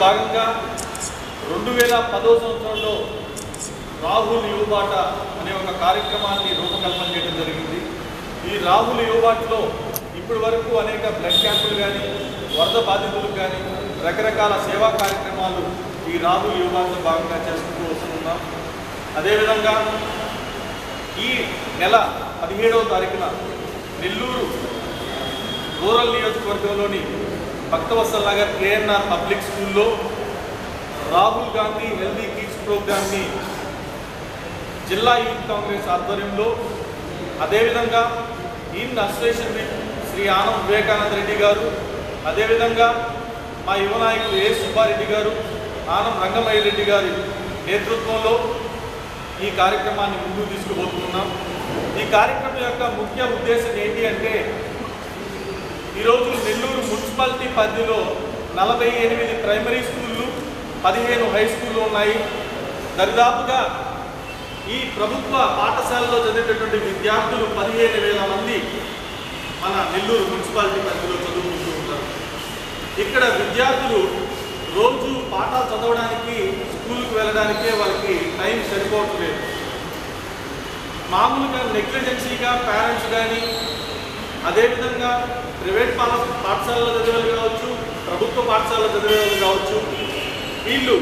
భాగంగా 2010వ సంవత్సరంలో రాహుల్ యువబాట అనే ఒక కార్యక్రమాన్ని రూపకల్పన చేయడం జరిగింది. ఈ రాహుల్ యువబాటలో ఇప్పటి వరకు అనేక బ్లడ్ క్యాంపులు కానీ, వరద బాధితులకు కానీ రకరకాల సేవా కార్యక్రమాలు ఈ రాహుల్ యువబాటలో భాగంగా చేసుకుంటూ వస్తున్నాం. అదేవిధంగా ఈ నెల 17వ తారీఖున నెల్లూరు రూరల్ నియోజకవర్గంలోని భక్తవత్సల్ నగర్ KNR పబ్లిక్ స్కూల్లో రాహుల్ గాంధీ హెల్దీ కిడ్స్ ప్రోగ్రామ్ని జిల్లా యూత్ కాంగ్రెస్ ఆధ్వర్యంలో, అదేవిధంగా in association with Shri Anam Vivekananda Reddy గారు, అదేవిధంగా మా యువ నాయకులు ఏ సుబ్బారెడ్డి గారు, ఆనం రంగమయ్య రెడ్డి గారి నేతృత్వంలో ఈ కార్యక్రమాన్ని ముందుకు తీసుకుపోతున్నాం. ఈ కార్యక్రమం యొక్క ముఖ్య ఉద్దేశం ఏంటి అంటే, ఈరోజు నెల్లూరు మున్సిపాలిటీ పరిధిలో 48 ప్రైమరీ స్కూళ్ళు, 15 హై స్కూళ్ళు ఉన్నాయి. దరిదాపుగా ఈ ప్రభుత్వ పాఠశాలలో చదివేటటువంటి విద్యార్థులు 15,000 మంది మన నెల్లూరు మున్సిపాలిటీ పరిధిలో చదువుకుంటూ ఉంటారు. ఇక్కడ విద్యార్థులు రోజు పాఠాలు చదవడానికి, స్కూల్కి వెళ్ళడానికే వాళ్ళకి టైం సరిపోవట్లేదు. మామూలుగా నెగ్లిజెన్సీగా పేరెంట్స్ కానీ, అదేవిధంగా ప్రైవేట్ పాఠశాలలో చదివేవాళ్ళు కావచ్చు, ప్రభుత్వ పాఠశాలలో చదివేవాళ్ళు కావచ్చు, వీళ్ళు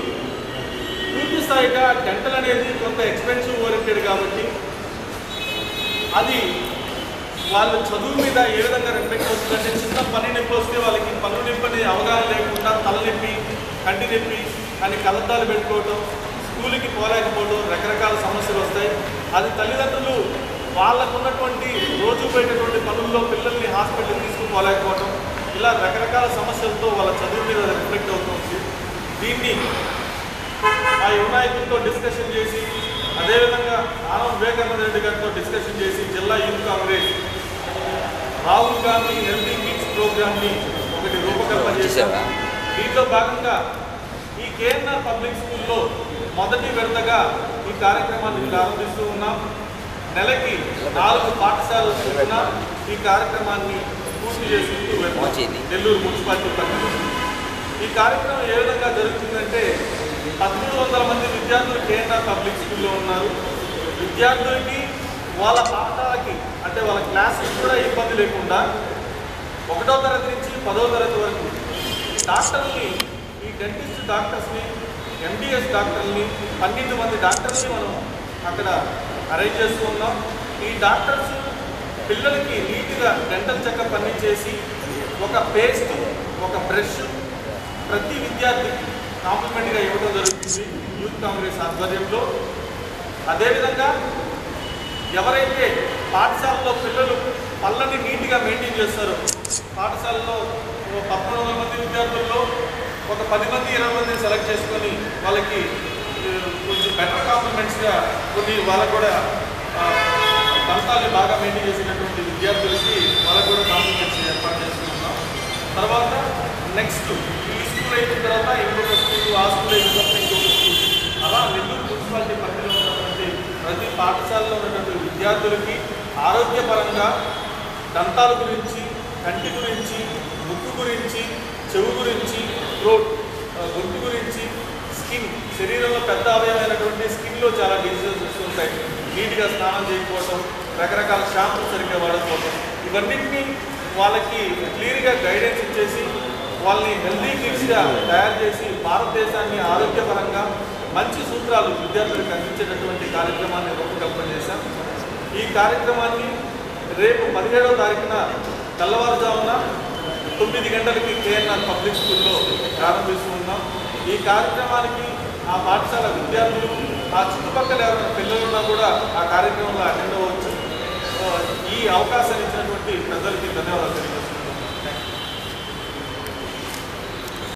పూర్తి స్థాయిగా డెంటల్ అనేది కొంత ఎక్స్పెన్సివ్ ఓరియంటెడ్ కాబట్టి అది వాళ్ళ చదువు మీద ఏ విధంగా రిఫ్లెక్ట్ అవుతుందంటే, చిన్న పని నొప్పి వస్తే వాళ్ళకి పన్ను నొప్పి అనే అవగాహన లేకుండా తలనొప్పి, కంటి నొప్పి అని కలద్దాలు పెట్టుకోవటం, స్కూల్కి పోలేకపోవడం, రకరకాల సమస్యలు వస్తాయి. అది తల్లిదండ్రులు వాళ్ళకున్నటువంటి రోజు పోయేటటువంటి పనుల్లో పిల్లల్ని హాస్పిటల్కి తీసుకుపోలేకపోవటం, ఇలా రకరకాల సమస్యలతో వాళ్ళ చదువు మీద రిఫ్లెక్ట్ అవుతుంది. దీన్ని ఆ యువ నాయకులతో డిస్కషన్ చేసి, అదేవిధంగా ఆనం వివేకానంద రెడ్డి గారితో డిస్కషన్ చేసి జిల్లా youth Congress Rahul Gandhi healthy kids ప్రోగ్రామ్ని ఒకటి రూపకల్పన చేశారు. దీంట్లో భాగంగా ఈ KNR పబ్లిక్ స్కూల్లో మొదటి విడతగా ఈ కార్యక్రమాన్ని ప్రారంభిస్తూ ఉన్నాం. నెలకి 4 పాఠశాలల చొప్పున ఈ కార్యక్రమాన్ని పూర్తి చేసుకుంటూ వెళ్తాం నెల్లూరు మున్సిపాలిటీ పరిధిలో. ఈ కార్యక్రమం ఏ విధంగా జరుగుతుందంటే, 1300 మంది విద్యార్థులు KNR పబ్లిక్ స్కూల్లో ఉన్నారు. విద్యార్థులకి వాళ్ళ పాఠాలకి అంటే వాళ్ళ క్లాసుకి కూడా ఇబ్బంది లేకుండా 1వ తరగతి నుంచి 10వ తరగతి వరకు డాక్టర్ని, ఈ డెంటిస్ట్ డాక్టర్స్ని, MDS డాక్టర్ని, 12 మంది డాక్టర్స్ని మనం అక్కడ అరేంజ్ చేస్తూ ఉన్నాం. ఈ డాక్టర్స్ పిల్లలకి నీట్గా డెంటల్ చెకప్ అన్ని చేసి, ఒక పేస్ట్, ఒక బ్రష్ ప్రతి విద్యార్థికి కాంప్లిమెంట్గా ఇవ్వడం జరుగుతుంది యూత్ కాంగ్రెస్ ఆధ్వర్యంలో. అదేవిధంగా ఎవరైతే పాఠశాలలో పిల్లలు పళ్ళని నీట్గా మెయింటైన్ చేస్తారో, పాఠశాలలో 1300 మంది విద్యార్థుల్లో ఒక 10 మంది 20 మందిని సెలెక్ట్ చేసుకొని వాళ్ళకి కొంచెం బెటర్ కాంప్లిమెంట్స్గా కొన్ని వాళ్ళకు కూడా దంతాన్ని బాగా మెయింటైన్ చేసినటువంటి విద్యార్థులకి వాళ్ళకు కూడా కాంప్లిమెంట్స్ ఏర్పాటు చేసుకుంటున్నాం. తర్వాత నెక్స్ట్ ఈ స్కూల్ అయిన తర్వాత ఇంకొక స్కూల్, ఆ స్కూల్ అయిన తర్వాత ఇంకొక స్కూల్, అలా నెల్లూరు మున్సిపాలిటీ పరిధిలో ఉన్నటువంటి ప్రతి పాఠశాలలో ఉన్నటువంటి విద్యార్థులకి ఆరోగ్యపరంగా దంతాల గురించి, కంటి గురించి, ముక్కు గురించి, చెవు గురించి, థ్రోట్, గొంతు గురించి, స్కిన్, శరీరంలో పెద్ద అవయమైనటువంటి స్కిన్లో చాలా డిసీజెస్ వస్తుంటాయి. నీట్గా స్నానం చేయకపోవడం, రకరకాల షాంపూ సరిగ్గా వాడకపోవడం, ఇవన్నింటినీ వాళ్ళకి క్లియర్గా గైడెన్స్ ఇచ్చేసి వాళ్ళని హెల్దీ కిడ్స్గా తయారు చేసి భారతదేశాన్ని ఆరోగ్యపరంగా మంచి సూత్రాలు విద్యార్థులకు అందించేటటువంటి కార్యక్రమాన్ని రూపకల్పన చేశాం. ఈ కార్యక్రమాన్ని రేపు 17వ తారీఖున తెల్లవారుజామున 9 గంటలకి KNR పబ్లిక్ స్కూల్లో ప్రారంభిస్తూ ఉన్నాం. ఈ కార్యక్రమానికి ఆ పాఠశాల విద్యార్థులు, ఆ చుట్టుపక్కల ఎవరైనా పిల్లలున్నా కూడా ఆ కార్యక్రమంలో అటెండ్ అవ్వచ్చు. ఈ అవకాశాన్ని ఇచ్చినటువంటి ప్రజలకి ధన్యవాదాలు.